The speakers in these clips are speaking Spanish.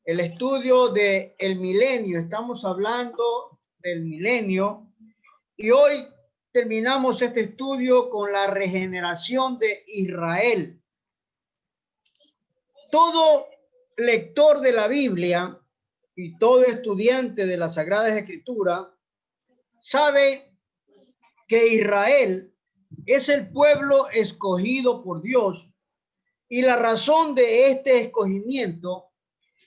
el estudio de el milenio. Estamos hablando del milenio y hoy terminamos este estudio con la regeneración de Israel. Todo lector de la Biblia y todo estudiante de las Sagradas Escrituras sabe que Israel es el pueblo escogido por Dios y la razón de este escogimiento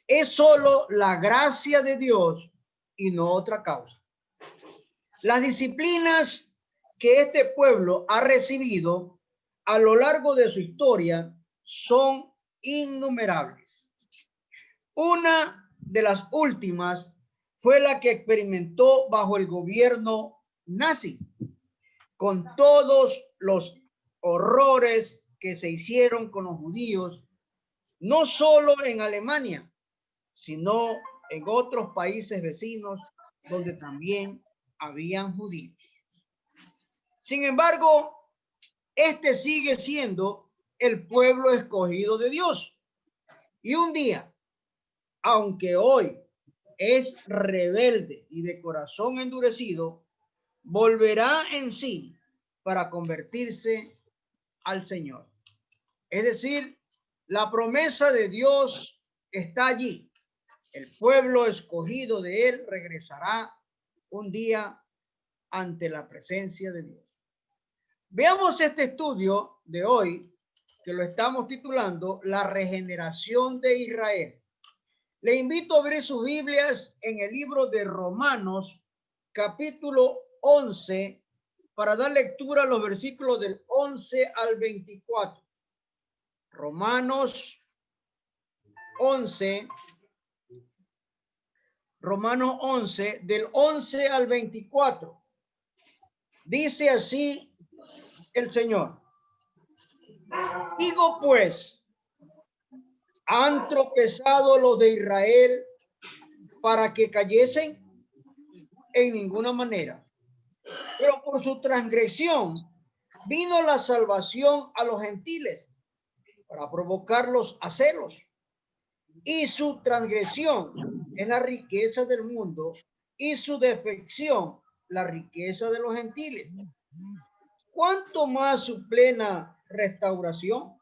es solo la gracia de Dios y no otra causa. Las disciplinas que este pueblo ha recibido a lo largo de su historia son innumerables. Una de las últimas fue la que experimentó bajo el gobierno nazi, con todos los horrores que se hicieron con los judíos, no solo en Alemania, sino en otros países vecinos donde también habían judíos. Sin embargo, este sigue siendo el pueblo escogido de Dios. Y un día, aunque hoy es rebelde y de corazón endurecido, volverá en sí para convertirse al Señor. Es decir, la promesa de Dios está allí. El pueblo escogido de él regresará un día ante la presencia de Dios. Veamos este estudio de hoy, que lo estamos titulando La regeneración de Israel. Le invito a abrir sus Biblias en el libro de Romanos, capítulo 11, para dar lectura a los versículos del 11 al 24. Romanos 11, del 11 al 24. Dice así el Señor. Digo pues, ¿han tropezado los de Israel para que cayesen? En ninguna manera. Pero por su transgresión vino la salvación a los gentiles para provocarlos a celos. Y su transgresión es la riqueza del mundo y su defección la riqueza de los gentiles. ¿Cuánto más su plena restauración?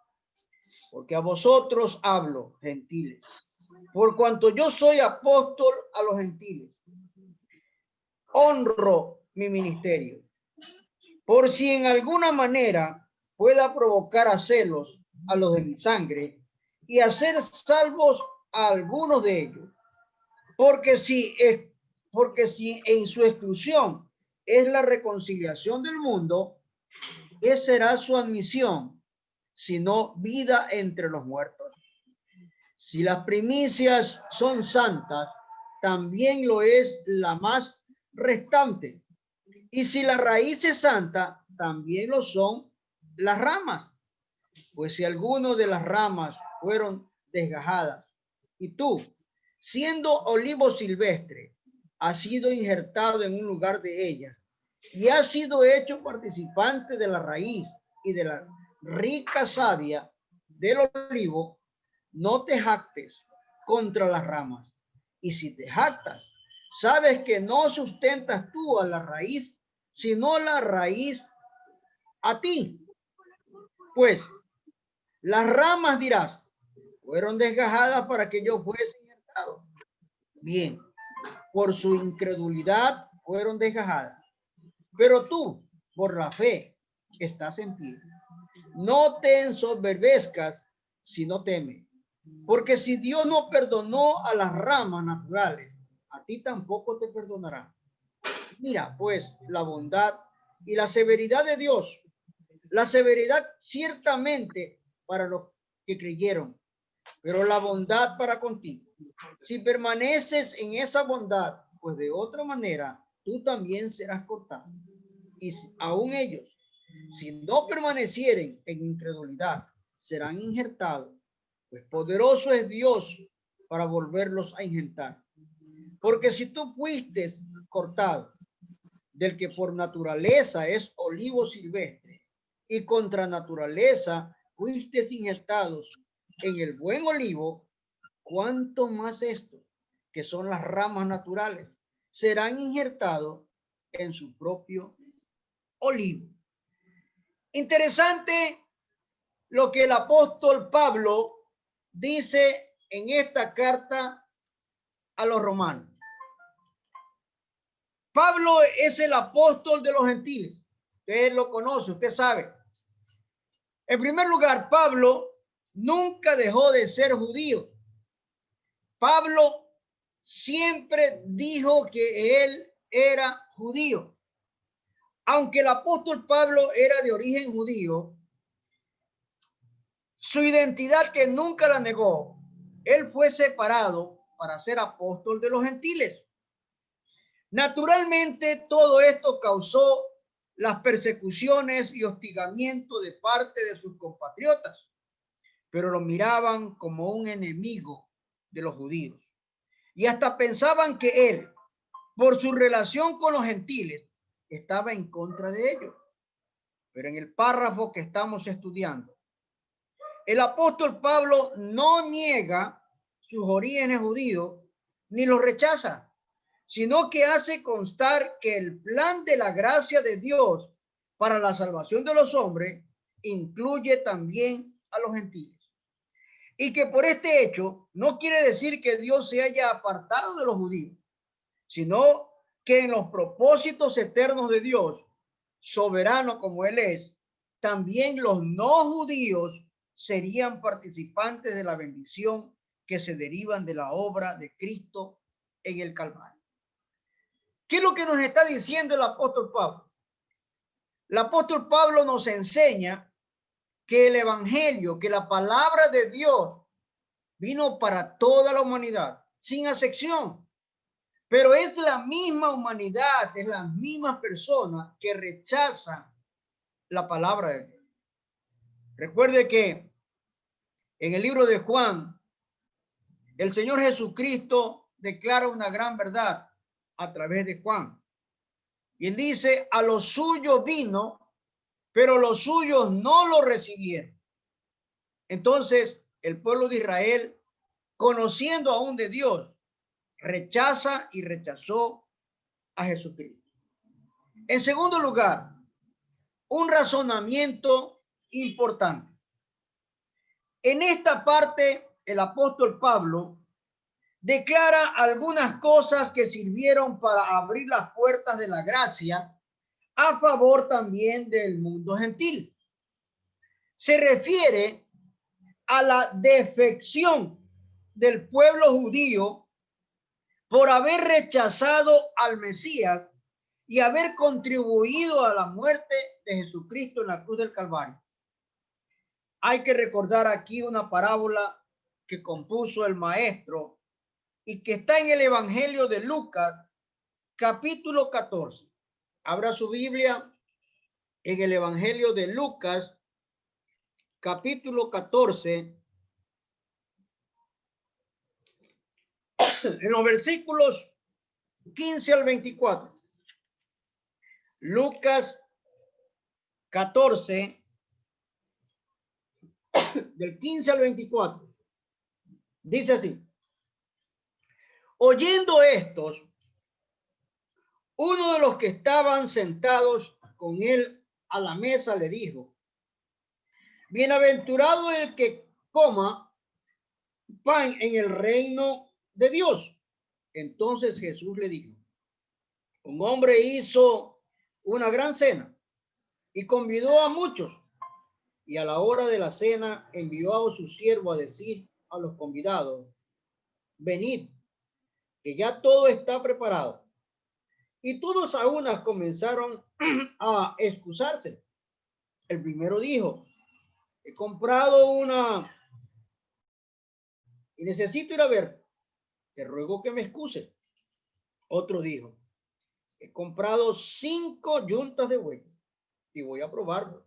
Porque a vosotros hablo, gentiles, por cuanto yo soy apóstol a los gentiles. Honro mi ministerio, por si en alguna manera pueda provocar a celos a los de mi sangre y hacer salvos a algunos de ellos. Porque si en su exclusión es la reconciliación del mundo, ¿qué será su admisión sino vida entre los muertos? Si las primicias son santas, también lo es la más restante. Y si la raíz es santa, también lo son las ramas. Pues si alguno de las ramas fueron desgajadas, y tú, siendo olivo silvestre, has sido injertado en un lugar de ellas, y has sido hecho participante de la raíz y de la rica savia del olivo, no te jactes contra las ramas. Y si te jactas, sabes que no sustentas tú a la raíz, sino la raíz a ti. Pues las ramas, dirás, fueron desgajadas para que yo fuese injertado. Bien, por su incredulidad fueron desgajadas. Pero tú, por la fe, estás en pie. No te ensoberbezcas, sino teme. Porque si Dios no perdonó a las ramas naturales, a ti tampoco te perdonará. Mira, pues, la bondad y la severidad de Dios. La severidad ciertamente para los que creyeron, pero la bondad para contigo. Si permaneces en esa bondad, pues de otra manera tú también serás cortado. Y aún ellos, si no permanecieren en incredulidad, serán injertados, pues poderoso es Dios para volverlos a injertar. Porque si tú fuiste cortado del que por naturaleza es olivo silvestre, y contra naturaleza fuiste injertados en el buen olivo, cuánto más estos, que son las ramas naturales, serán injertados en su propio olivo. Interesante lo que el apóstol Pablo dice en esta carta a los romanos. Pablo es el apóstol de los gentiles. Usted lo conoce, usted sabe. En primer lugar, Pablo nunca dejó de ser judío. Pablo siempre dijo que él era judío. Aunque el apóstol Pablo era de origen judío, su identidad que nunca la negó, él fue separado para ser apóstol de los gentiles. Naturalmente, todo esto causó las persecuciones y hostigamiento de parte de sus compatriotas, pero lo miraban como un enemigo de los judíos. Y hasta pensaban que él, por su relación con los gentiles, estaba en contra de ellos. Pero en el párrafo que estamos estudiando, el apóstol Pablo no niega sus orígenes judíos ni los rechaza, sino que hace constar que el plan de la gracia de Dios para la salvación de los hombres incluye también a los gentiles. Y que por este hecho no quiere decir que Dios se haya apartado de los judíos, sino que en los propósitos eternos de Dios, soberano como Él es, también los no judíos serían participantes de la bendición que se derivan de la obra de Cristo en el Calvario. ¿Qué es lo que nos está diciendo el apóstol Pablo? El apóstol Pablo nos enseña que el evangelio, que la palabra de Dios vino para toda la humanidad, sin excepción. Pero es la misma humanidad, es la misma persona que rechaza la palabra de Dios. Recuerde que en el libro de Juan, el Señor Jesucristo declara una gran verdad a través de Juan. Y él dice, a los suyos vino, pero los suyos no lo recibieron. Entonces, el pueblo de Israel, conociendo aún de Dios, rechaza y rechazó a Jesucristo. En segundo lugar, un razonamiento importante. En esta parte, el apóstol Pablo declara algunas cosas que sirvieron para abrir las puertas de la gracia a favor también del mundo gentil. Se refiere a la defección del pueblo judío por haber rechazado al Mesías y haber contribuido a la muerte de Jesucristo en la cruz del Calvario. Hay que recordar aquí una parábola que compuso el maestro y que está en el Evangelio de Lucas, capítulo 14. Abra su Biblia en el Evangelio de Lucas, capítulo 14, en los versículos 15 al 24. Lucas 14, del 15 al 24. Dice así. Oyendo estos, uno de los que estaban sentados con él a la mesa le dijo, bienaventurado el que coma pan en el reino de Dios. Entonces Jesús le dijo, un hombre hizo una gran cena y convidó a muchos, y a la hora de la cena envió a su siervo a decir a los convidados, venid, que ya todo está preparado. Y todos a unas comenzaron a excusarse. El primero dijo, he comprado una y necesito ir a ver, te ruego que me excuses. Otro dijo, he comprado 5 yuntas de buey y voy a probarlo,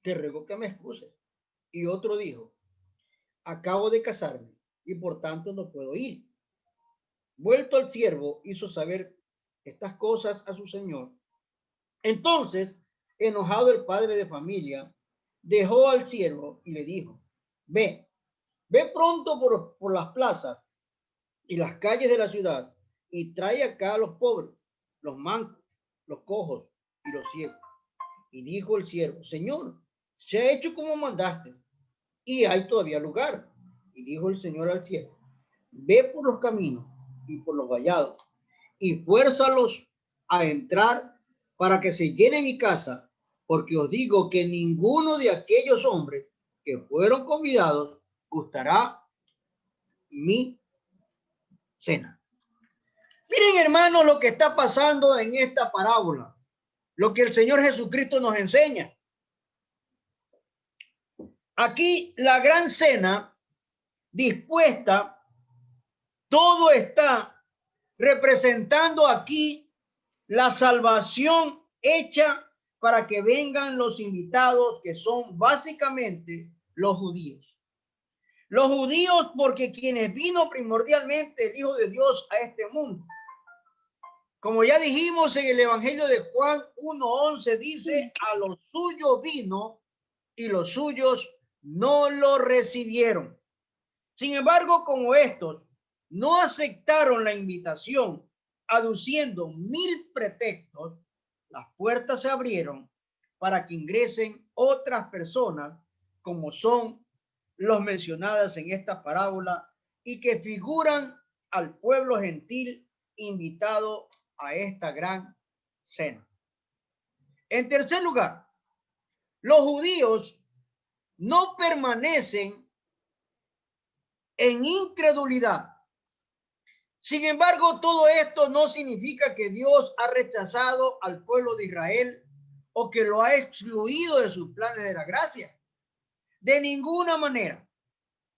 te ruego que me excuses. Y otro dijo, acabo de casarme y por tanto no puedo ir. Vuelto al siervo, hizo saber estas cosas a su señor. Entonces, enojado el padre de familia, dejó al siervo y le dijo, ve, Ve pronto por las plazas y las calles de la ciudad y trae acá a los pobres, los mancos, los cojos y los ciegos. Y dijo el siervo, Señor, se ha hecho como mandaste y hay todavía lugar. Y dijo el Señor al siervo, ve por los caminos y por los vallados y fuérzalos a entrar para que se llene mi casa, porque os digo que ninguno de aquellos hombres que fueron convidados gustará mi cena. Miren, hermanos, lo que está pasando en esta parábola, lo que el Señor Jesucristo nos enseña. Aquí la gran cena dispuesta, todo está representando aquí la salvación hecha para que vengan los invitados, que son básicamente los judíos. Los judíos, porque quienes vino primordialmente el Hijo de Dios a este mundo. Como ya dijimos en el Evangelio de Juan 1:11, dice, a los suyos vino y los suyos no lo recibieron. Sin embargo, como estos no aceptaron la invitación, aduciendo 1000 pretextos, las puertas se abrieron para que ingresen otras personas, como son los mencionadas en esta parábola y que figuran al pueblo gentil invitado a esta gran cena. En tercer lugar, los judíos no permanecen en incredulidad. Sin embargo, todo esto no significa que Dios ha rechazado al pueblo de Israel o que lo ha excluido de sus planes de la gracia. De ninguna manera.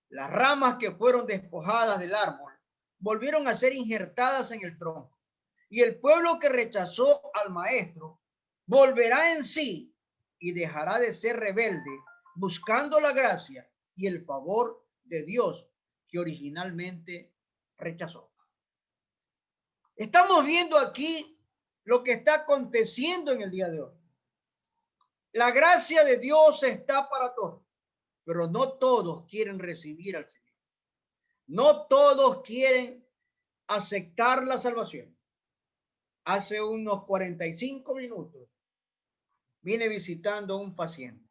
Las ramas que fueron despojadas del árbol volvieron a ser injertadas en el tronco, y el pueblo que rechazó al maestro volverá en sí y dejará de ser rebelde, buscando la gracia y el favor de Dios que originalmente rechazó. Estamos viendo aquí lo que está aconteciendo en el día de hoy. La gracia de Dios está para todos, pero no todos quieren recibir al Señor. No todos quieren aceptar la salvación. Hace unos 45 minutos vine visitando a un paciente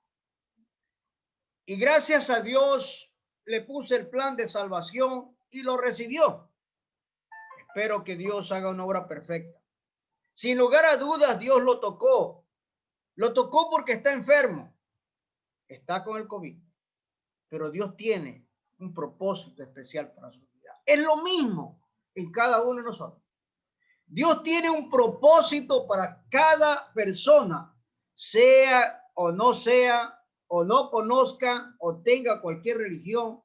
y gracias a Dios le puse el plan de salvación y lo recibió. Espero que Dios haga una obra perfecta. Sin lugar a dudas, Dios lo tocó. Lo tocó porque está enfermo. Está con el COVID. Pero Dios tiene un propósito especial para su vida. Es lo mismo en cada uno de nosotros. Dios tiene un propósito para cada persona, sea o no conozca o tenga cualquier religión.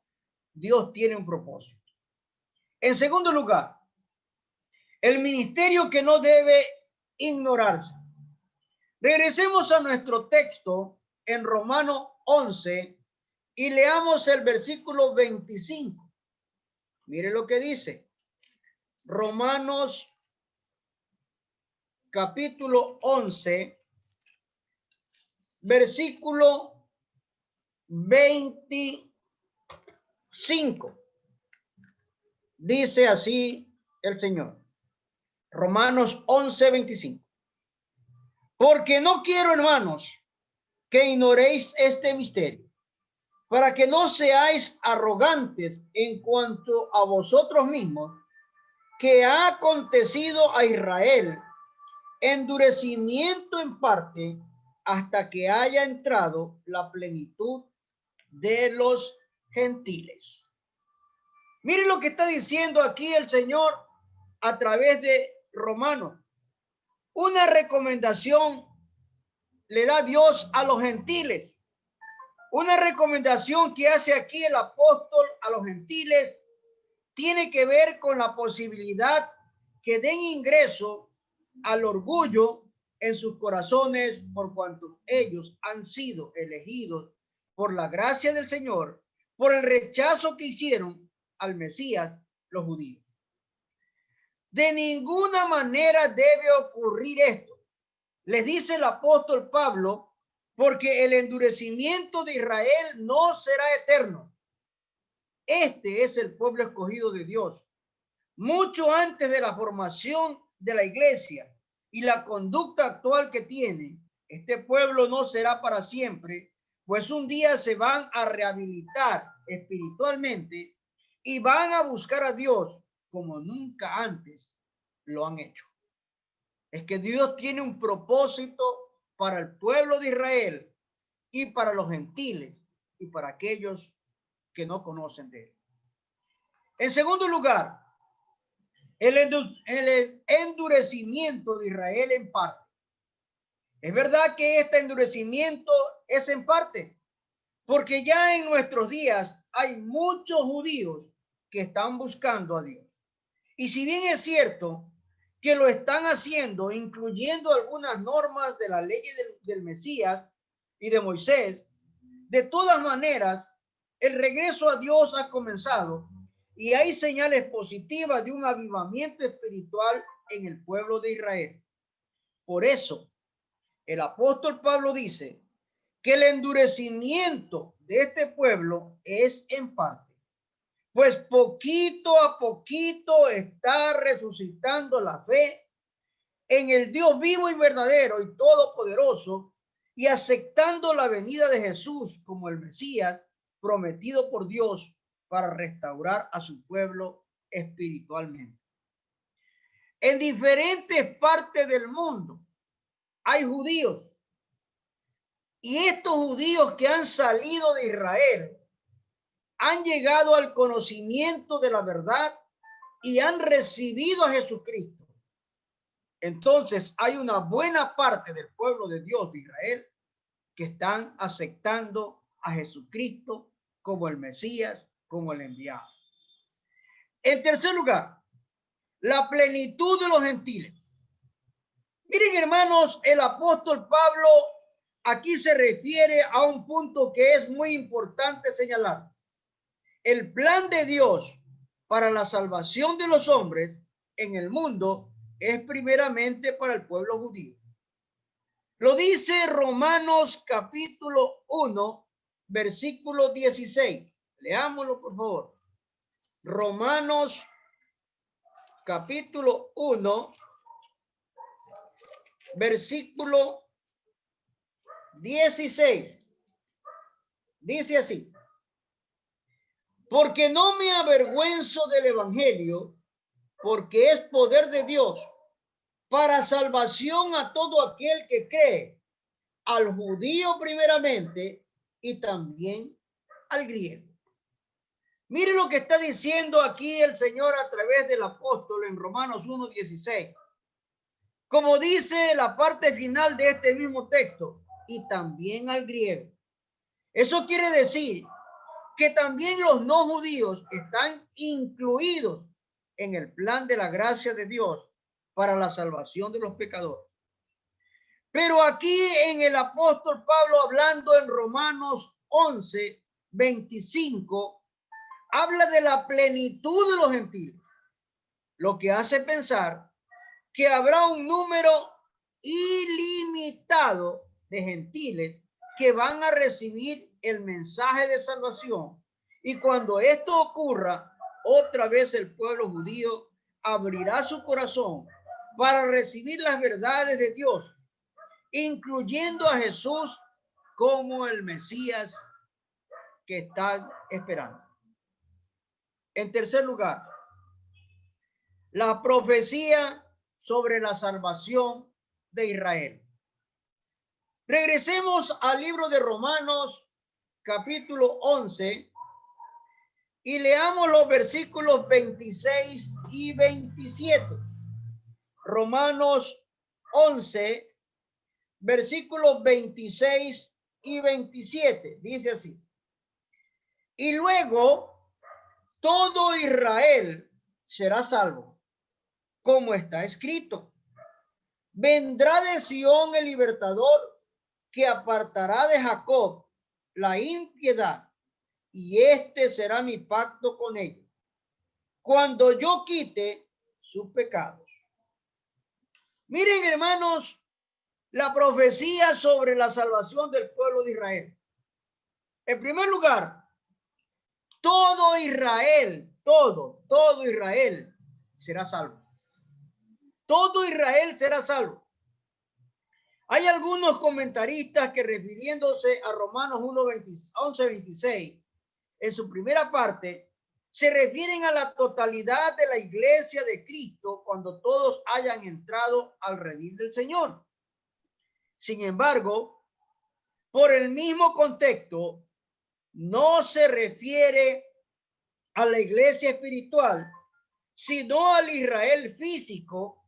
Dios tiene un propósito. En segundo lugar, el ministerio que no debe ignorarse. Regresemos a nuestro texto en Romanos 11 y leamos el versículo 25. Mire lo que dice. Romanos capítulo 11, versículo 25. Dice así el Señor. Romanos 11, 25. Porque no quiero, hermanos, que ignoréis este misterio, para que no seáis arrogantes en cuanto a vosotros mismos, que ha acontecido a Israel endurecimiento en parte hasta que haya entrado la plenitud de los gentiles. Miren lo que está diciendo aquí el Señor a través de Romanos. Una recomendación le da Dios a los gentiles. Una recomendación que hace aquí el apóstol a los gentiles tiene que ver con la posibilidad que den ingreso al orgullo en sus corazones por cuanto ellos han sido elegidos por la gracia del Señor, por el rechazo que hicieron al Mesías los judíos. De ninguna manera debe ocurrir esto, les dice el apóstol Pablo, porque el endurecimiento de Israel no será eterno. Este es el pueblo escogido de Dios. Mucho antes de la formación de la iglesia y la conducta actual que tiene, este pueblo no será para siempre, pues un día se van a rehabilitar espiritualmente y van a buscar a Dios como nunca antes lo han hecho. Es que Dios tiene un propósito para el pueblo de Israel y para los gentiles y para aquellos que no conocen de él. En segundo lugar, el endurecimiento de Israel en parte. Es verdad que este endurecimiento es en parte, porque ya en nuestros días hay muchos judíos que están buscando a Dios. Y si bien es cierto que lo están haciendo, incluyendo algunas normas de la ley del Mesías y de Moisés, de todas maneras, el regreso a Dios ha comenzado y hay señales positivas de un avivamiento espiritual en el pueblo de Israel. Por eso, el apóstol Pablo dice que el endurecimiento de este pueblo es en parte, pues poquito a poquito está resucitando la fe en el Dios vivo y verdadero y todopoderoso y aceptando la venida de Jesús como el Mesías prometido por Dios para restaurar a su pueblo espiritualmente. En diferentes partes del mundo hay judíos y estos judíos que han salido de Israel han llegado al conocimiento de la verdad y han recibido a Jesucristo. Entonces hay una buena parte del pueblo de Dios de Israel que están aceptando a Jesucristo como el Mesías, como el enviado. En tercer lugar, la plenitud de los gentiles. Miren, hermanos, el apóstol Pablo aquí se refiere a un punto que es muy importante señalar. El plan de Dios para la salvación de los hombres en el mundo es primeramente para el pueblo judío. Lo dice Romanos capítulo 1, versículo 16. Leámoslo, por favor. Romanos capítulo 1, versículo 16. Dice así: porque no me avergüenzo del evangelio, porque es poder de Dios para salvación a todo aquel que cree, al judío primeramente y también al griego. Mire lo que está diciendo aquí el Señor a través del apóstol en Romanos 1:16. Como dice la parte final de este mismo texto, y también al griego. Eso quiere decir que también los no judíos están incluidos en el plan de la gracia de Dios para la salvación de los pecadores. Pero aquí en el apóstol Pablo, hablando en Romanos 11:25, habla de la plenitud de los gentiles, lo que hace pensar que habrá un número ilimitado de gentiles que van a recibir el mensaje de salvación. Y cuando esto ocurra, otra vez el pueblo judío abrirá su corazón para recibir las verdades de Dios, incluyendo a Jesús como el Mesías que están esperando. En tercer lugar, la profecía sobre la salvación de Israel. Regresemos al libro de Romanos, capítulo 11, y leamos los versículos 26 y 27. Romanos 11, versículos 26 y 27. Dice así: y luego todo Israel será salvo, como está escrito: vendrá de Sión el libertador, que apartará de Jacob la impiedad, y este será mi pacto con ellos, cuando yo quite sus pecados. Miren, hermanos, la profecía sobre la salvación del pueblo de Israel. En primer lugar, todo Israel, todo Israel será salvo. Todo Israel será salvo. Hay algunos comentaristas que, refiriéndose a Romanos 11:26, en su primera parte, se refieren a la totalidad de la iglesia de Cristo cuando todos hayan entrado al redil del Señor. Sin embargo, por el mismo contexto, no se refiere a la iglesia espiritual, sino al Israel físico,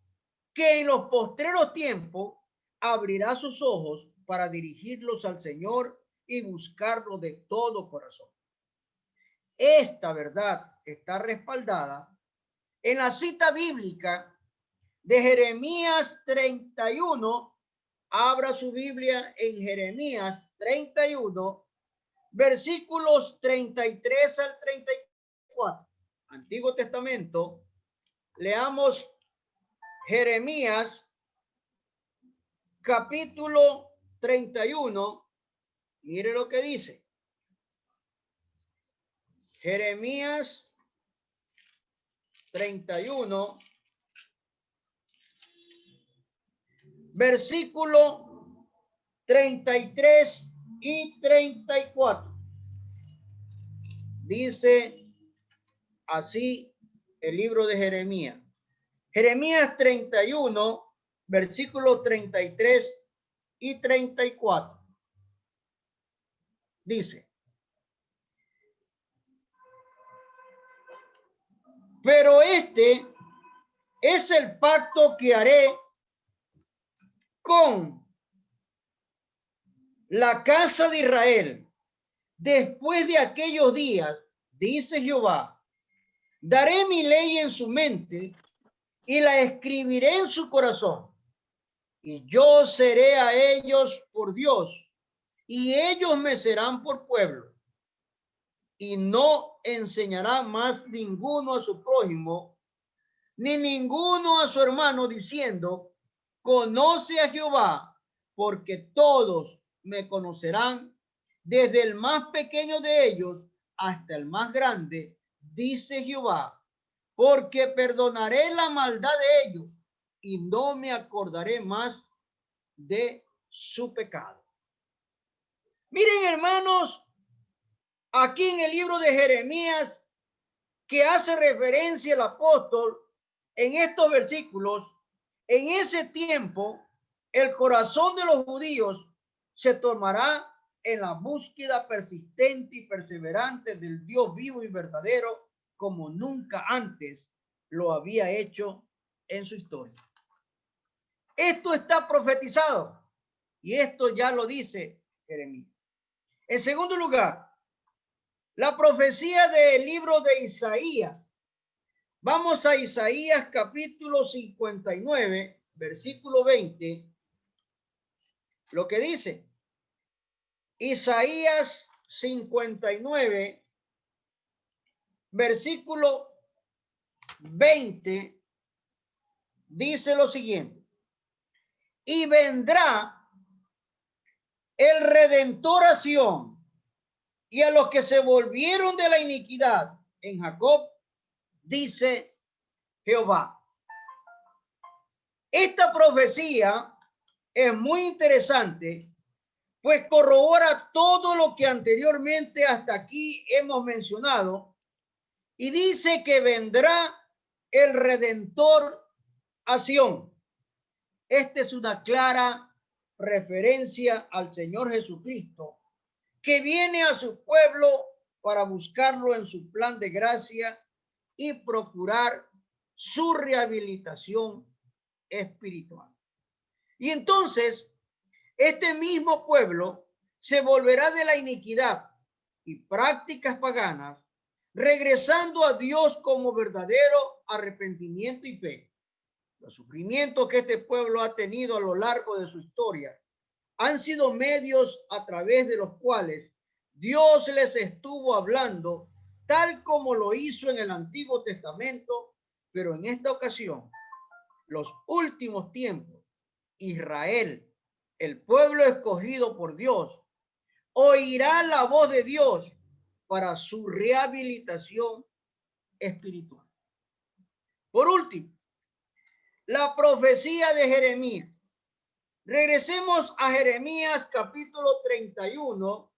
que en los postreros tiempos abrirá sus ojos para dirigirlos al Señor y buscarlo de todo corazón. Esta verdad está respaldada en la cita bíblica de Jeremías 31. Abra su Biblia en Jeremías 31, versículos 33 al 34. Antiguo Testamento. Leamos Jeremías capítulo 31. Mire lo que dice. Jeremías 31, versículo 33 y 34. Dice así el libro de Jeremías. Jeremías 31, versículo 33 y 34. Dice: pero este es el pacto que haré con la casa de Israel después de aquellos días, dice Jehová. Daré mi ley en su mente y la escribiré en su corazón. Y yo seré a ellos por Dios, y ellos me serán por pueblo. Y no enseñará más ninguno a su prójimo, ni ninguno a su hermano, diciendo: conoce a Jehová, porque todos me conocerán, desde el más pequeño de ellos hasta el más grande, dice Jehová, porque perdonaré la maldad de ellos y no me acordaré más de su pecado. Miren, hermanos, aquí en el libro de Jeremías, que hace referencia el apóstol en estos versículos, en ese tiempo el corazón de los judíos se tomará en la búsqueda persistente y perseverante del Dios vivo y verdadero, como nunca antes lo había hecho en su historia. Esto está profetizado y esto ya lo dice Jeremías. En segundo lugar, la profecía del libro de Isaías. Vamos a Isaías capítulo 59, versículo 20. Lo que dice Isaías 59, versículo 20, dice lo siguiente: y vendrá el Redentor a Sión, y a los que se volvieron de la iniquidad en Jacob, dice Jehová. Esta profecía es muy interesante, pues corrobora todo lo que anteriormente hasta aquí hemos mencionado, y dice que vendrá el Redentor a Sión. Esta es una clara referencia al Señor Jesucristo, que viene a su pueblo para buscarlo en su plan de gracia y procurar su rehabilitación espiritual. Y entonces, este mismo pueblo se volverá de la iniquidad y prácticas paganas, regresando a Dios como verdadero arrepentimiento y fe. Los sufrimientos que este pueblo ha tenido a lo largo de su historia han sido medios a través de los cuales Dios les estuvo hablando, tal como lo hizo en el Antiguo Testamento, pero en esta ocasión, los últimos tiempos, Israel, el pueblo escogido por Dios, oirá la voz de Dios para su rehabilitación espiritual. Por último, la profecía de Jeremías. Regresemos a Jeremías capítulo 31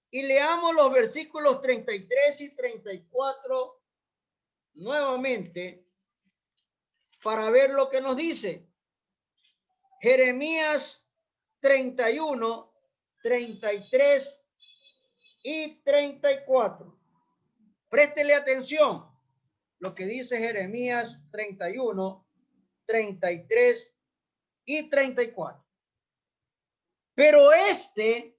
y leamos los versículos 33 y 34 nuevamente para ver lo que nos dice. Jeremías 31, 33 y 34. Préstele atención lo que dice Jeremías 31, 33 y 34. Pero este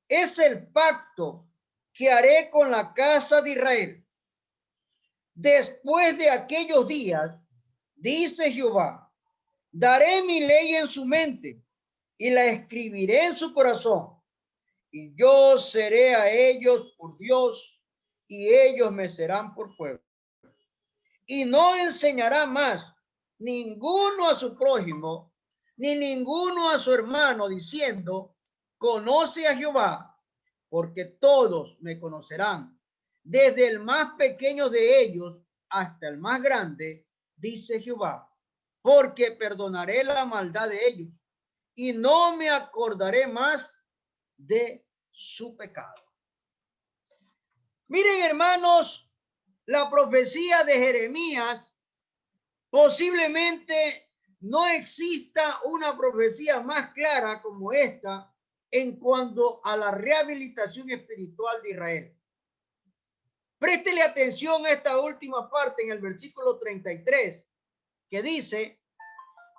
es el pacto que haré con la casa de Israel. Después de aquellos días, dice Jehová, daré mi ley en su mente y la escribiré en su corazón. Y yo seré a ellos por Dios y ellos me serán por pueblo. Y no enseñará más ninguno a su prójimo, ni ninguno a su hermano, diciendo, conoce a Jehová, porque todos me conocerán, desde el más pequeño de ellos hasta el más grande, dice Jehová, porque perdonaré la maldad de ellos y no me acordaré más de su pecado. Miren, hermanos, la profecía de Jeremías, posiblemente no exista una profecía más clara como esta en cuanto a la rehabilitación espiritual de Israel. Préstele atención a esta última parte en el versículo 33, que dice,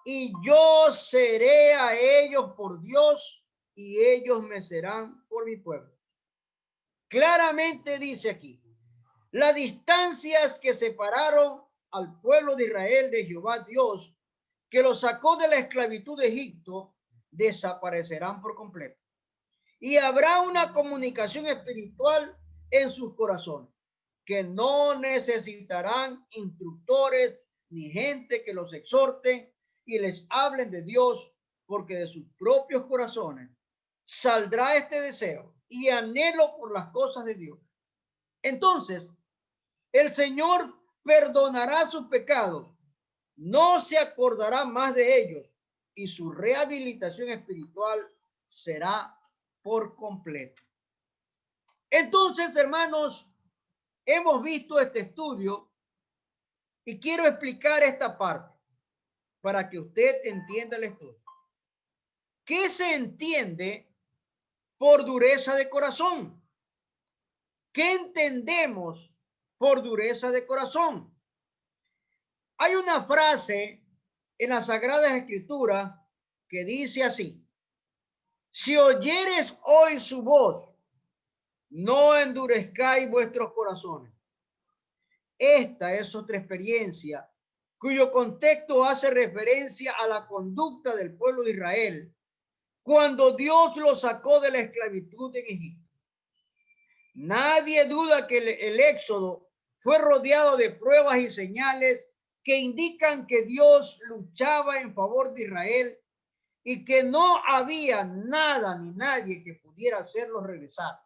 y yo seré a ellos por Dios y ellos me serán por mi pueblo. Claramente dice aquí, las distancias que separaron al pueblo de Israel de Jehová Dios, que lo sacó de la esclavitud de Egipto, desaparecerán por completo. Y habrá una comunicación espiritual en sus corazones, que no necesitarán instructores ni gente que los exhorte y les hablen de Dios, porque de sus propios corazones saldrá este deseo y anhelo por las cosas de Dios. Entonces, el Señor perdonará sus pecados, no se acordará más de ellos y su rehabilitación espiritual será por completo. Entonces, hermanos, hemos visto este estudio y quiero explicar esta parte para que usted entienda el estudio. ¿Qué se entiende por dureza de corazón? ¿Qué entendemos por dureza de corazón? Hay una frase en las Sagradas Escrituras que dice así: si oyeres hoy su voz, no endurezcáis vuestros corazones. Esta es otra experiencia cuyo contexto hace referencia a la conducta del pueblo de Israel cuando Dios lo sacó de la esclavitud en Egipto. Nadie duda que el éxodo fue rodeado de pruebas y señales que indican que Dios luchaba en favor de Israel y que no había nada ni nadie que pudiera hacerlos regresar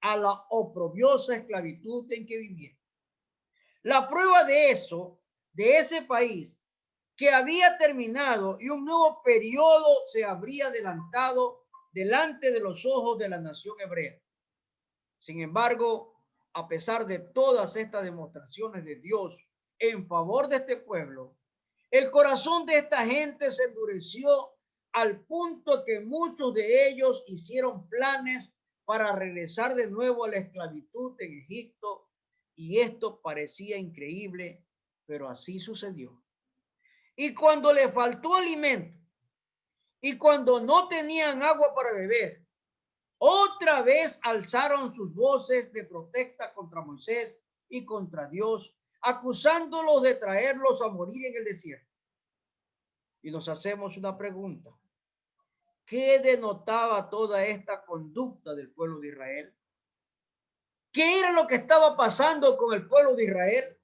a la oprobiosa esclavitud en que vivieron. La prueba de eso, de ese país que había terminado y un nuevo periodo se habría adelantado delante de los ojos de la nación hebrea. Sin embargo, a pesar de todas estas demostraciones de Dios en favor de este pueblo, el corazón de esta gente se endureció al punto que muchos de ellos hicieron planes para regresar de nuevo a la esclavitud en Egipto, y esto parecía increíble, pero así sucedió. Y cuando le faltó alimento y cuando no tenían agua para beber, otra vez alzaron sus voces de protesta contra Moisés y contra Dios, acusándolos de traerlos a morir en el desierto. Y nos hacemos una pregunta: ¿qué denotaba toda esta conducta del pueblo de Israel? ¿Qué era lo que estaba pasando con el pueblo de Israel?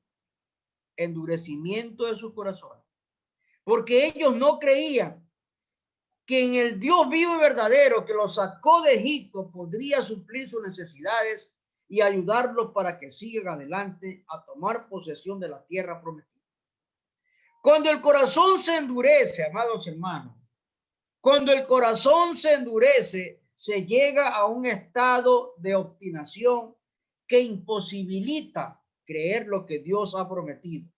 Endurecimiento de sus corazones, porque ellos no creían que en el Dios vivo y verdadero que los sacó de Egipto podría suplir sus necesidades, y ayudarlos para que sigan adelante a tomar posesión de la tierra prometida. Cuando el corazón se endurece, amados hermanos, cuando el corazón se endurece, se llega a un estado de obstinación que imposibilita creer lo que Dios ha prometido.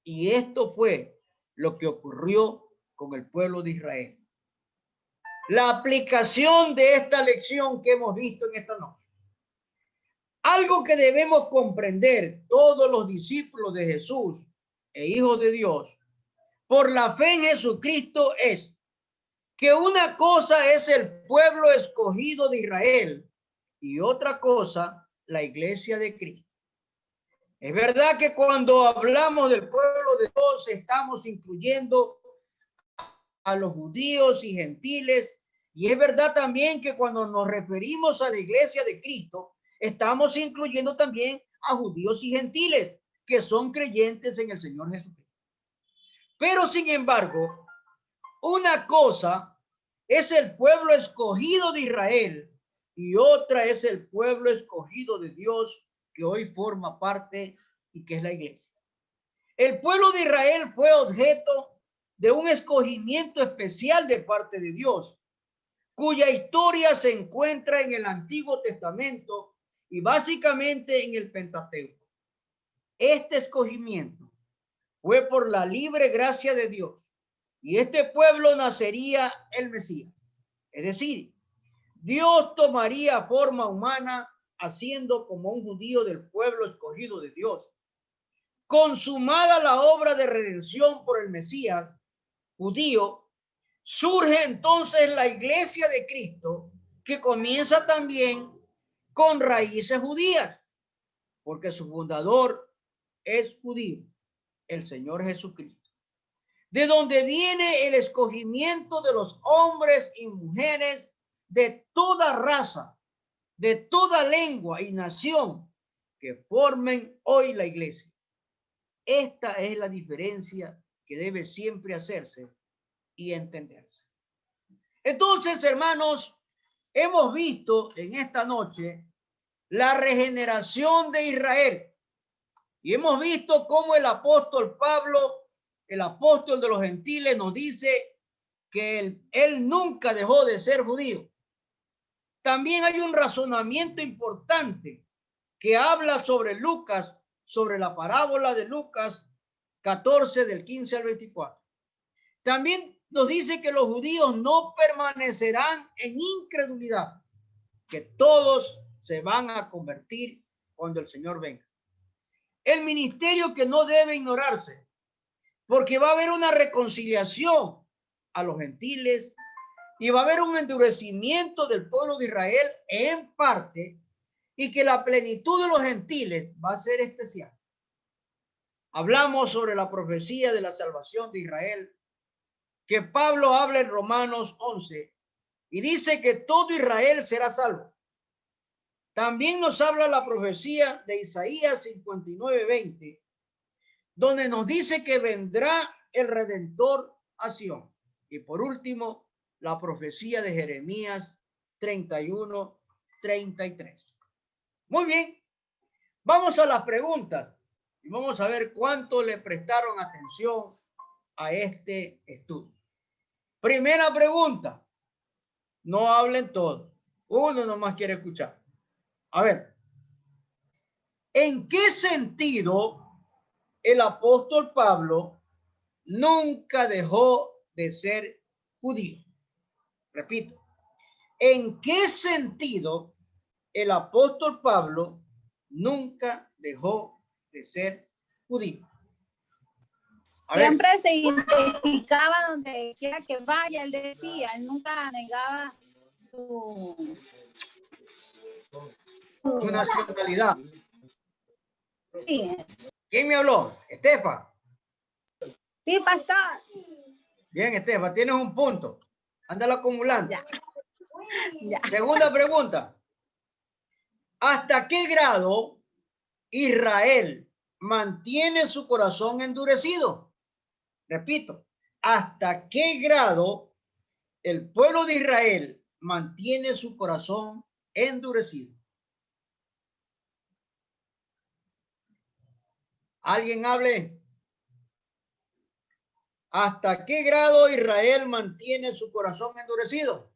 Y esto fue lo que ocurrió con el pueblo de Israel. La aplicación de esta lección que hemos visto en esta noche. Algo que debemos comprender todos los discípulos de Jesús e hijos de Dios por la fe en Jesucristo es que una cosa es el pueblo escogido de Israel y otra cosa la iglesia de Cristo. Es verdad que cuando hablamos del pueblo de Dios estamos incluyendo a los judíos y gentiles, y es verdad también que cuando nos referimos a la iglesia de Cristo estamos incluyendo también a judíos y gentiles que son creyentes en el Señor Jesucristo. Pero sin embargo, una cosa es el pueblo escogido de Israel y otra es el pueblo escogido de Dios que hoy forma parte y que es la iglesia. El pueblo de Israel fue objeto de un escogimiento especial de parte de Dios, cuya historia se encuentra en el Antiguo Testamento y básicamente en el Pentateuco. Este escogimiento fue por la libre gracia de Dios y este pueblo nacería el Mesías. Es decir, Dios tomaría forma humana haciendo como un judío del pueblo escogido de Dios. Consumada la obra de redención por el Mesías judío, surge entonces la iglesia de Cristo, que comienza también con raíces judías, porque su fundador es judío, el Señor Jesucristo. De donde viene el escogimiento de los hombres y mujeres de toda raza, de toda lengua y nación que formen hoy la iglesia. Esta es la diferencia que debe siempre hacerse y entenderse. Entonces, hermanos, hemos visto en esta noche la regeneración de Israel y hemos visto cómo el apóstol Pablo, el apóstol de los gentiles, nos dice que él nunca dejó de ser judío. También hay un razonamiento importante que habla sobre Lucas, sobre la parábola de Lucas 14 del 15 al 24. También nos dice que los judíos no permanecerán en incredulidad, que todos se van a convertir cuando el Señor venga. El ministerio que no debe ignorarse, porque va a haber una reconciliación a los gentiles y va a haber un endurecimiento del pueblo de Israel en parte, y que la plenitud de los gentiles va a ser especial. Hablamos sobre la profecía de la salvación de Israel, que Pablo habla en Romanos 11 y dice que todo Israel será salvo. También nos habla la profecía de Isaías 59:20, donde nos dice que vendrá el Redentor a Sión. Y por último, la profecía de Jeremías 31:33. Muy bien, vamos a las preguntas y vamos a ver cuánto le prestaron atención a este estudio. Primera pregunta, no hablen todos, uno nomás quiere escuchar. A ver, ¿en qué sentido el apóstol Pablo nunca dejó de ser judío? Repito, ¿en qué sentido el apóstol Pablo nunca dejó de ser judío? Siempre se identificaba donde quiera que vaya, él decía, él nunca negaba su nacionalidad. Sí. ¿Quién me habló? Estefa. Sí, pastor. Bien, Estefa, tienes un punto. Ándalo acumulando. Ya. Segunda pregunta. ¿Hasta qué grado Israel mantiene su corazón endurecido? Repito, ¿hasta qué grado el pueblo de Israel mantiene su corazón endurecido? ¿Alguien hable? ¿Hasta qué grado Israel mantiene su corazón endurecido?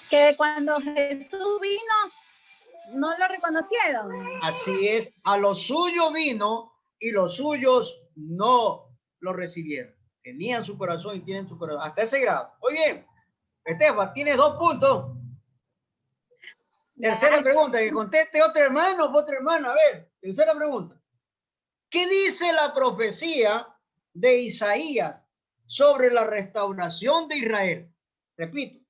Que cuando Jesús vino, no lo reconocieron. Así es, a los suyos vino y los suyos no lo recibieron. Tenían su corazón y tienen su corazón. Hasta ese grado. Muy bien. Esteban, tienes 2 puntos. Tercera pregunta, que conteste otro hermano o otra hermana. A ver, tercera pregunta. ¿Qué dice la profecía de Isaías sobre la restauración de Israel? Repito,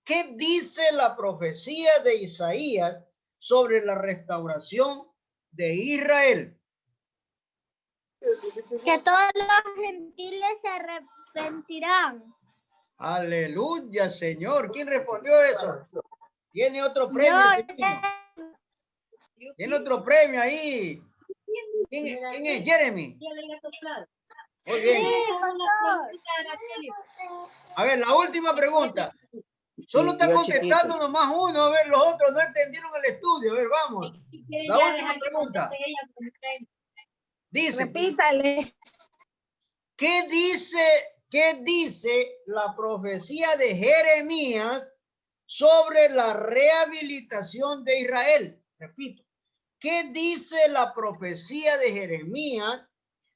¿qué dice la profecía de Isaías sobre la restauración de Israel? Que todos los gentiles se arrepentirán. Aleluya, Señor. ¿Quién respondió eso? ¿Tiene otro premio? ¿Tiene otro premio ahí? ¿Quién es? Jeremy. Muy bien. A ver, la última pregunta. Solo está contestando nomás uno. A ver, los otros no entendieron el estudio. A ver, vamos. La última pregunta. Dice. Repítale. ¿Qué dice la profecía de Jeremías sobre la rehabilitación de Israel? Repito. ¿Qué dice la profecía de Jeremías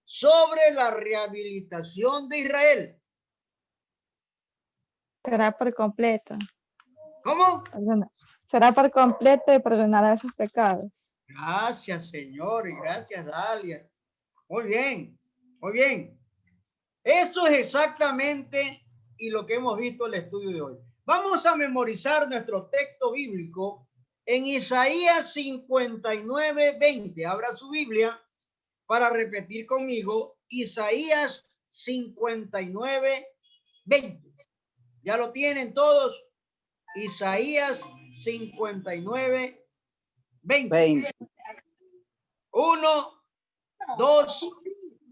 sobre la rehabilitación de Israel? Será por completo. ¿Cómo? Será por completo y perdonará sus pecados. Gracias, Señor, y gracias, Dalia. Muy bien, muy bien. Eso es exactamente y lo que hemos visto en el estudio de hoy. Vamos a memorizar nuestro texto bíblico en Isaías 59:20. Abra su Biblia para repetir conmigo Isaías 59:20. ¿Ya lo tienen todos? Isaías 59:20. 1, 2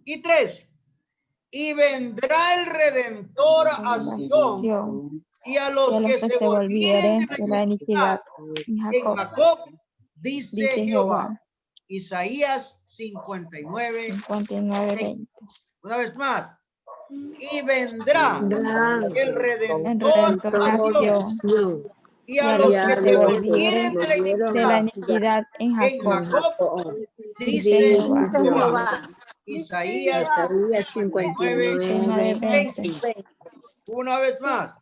y 3. Y vendrá el Redentor a Sion y a los que se volvieren de la iniquidad en Jacob, dice Jehová. Isaías 59:20. Una vez más. Y vendrá el Redentor a Sion y a los que se volvieren de la iniquidad en Jacob, dice Jehová. Isaías 59:20. Una vez más.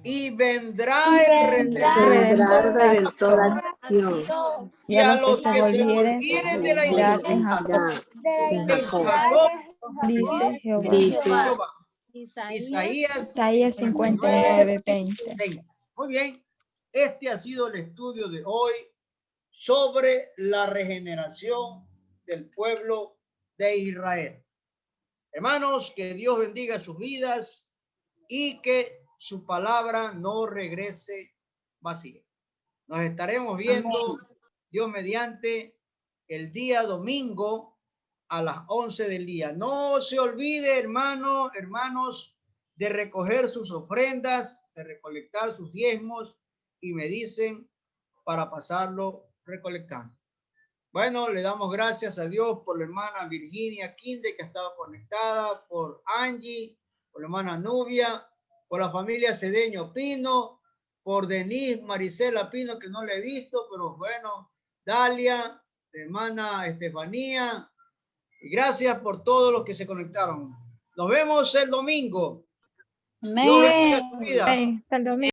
Y vendrá el Redentor a Sion y a los que se volvieren de la iniquidad en Jacob, dice Jehová. Isaías 59:20. Muy bien. Este ha sido el estudio de hoy sobre la regeneración del pueblo de Israel. Hermanos, que Dios bendiga sus vidas y que su palabra no regrese vacía. Nos estaremos viendo, Dios mediante, el día domingo a las 11 del día. No se olvide, hermanos, de recoger sus ofrendas, de recolectar sus diezmos y me dicen para pasarlo recolectando. Bueno, le damos gracias a Dios por la hermana Virginia Quinde que ha estado conectada, por Angie, por la hermana Nubia, por la familia Cedeño Pino, por Denise Maricela Pino, que no le he visto, pero bueno, Dalia, la hermana Estefanía, y gracias por todos los que se conectaron. Nos vemos el domingo. Amén. Hasta el domingo.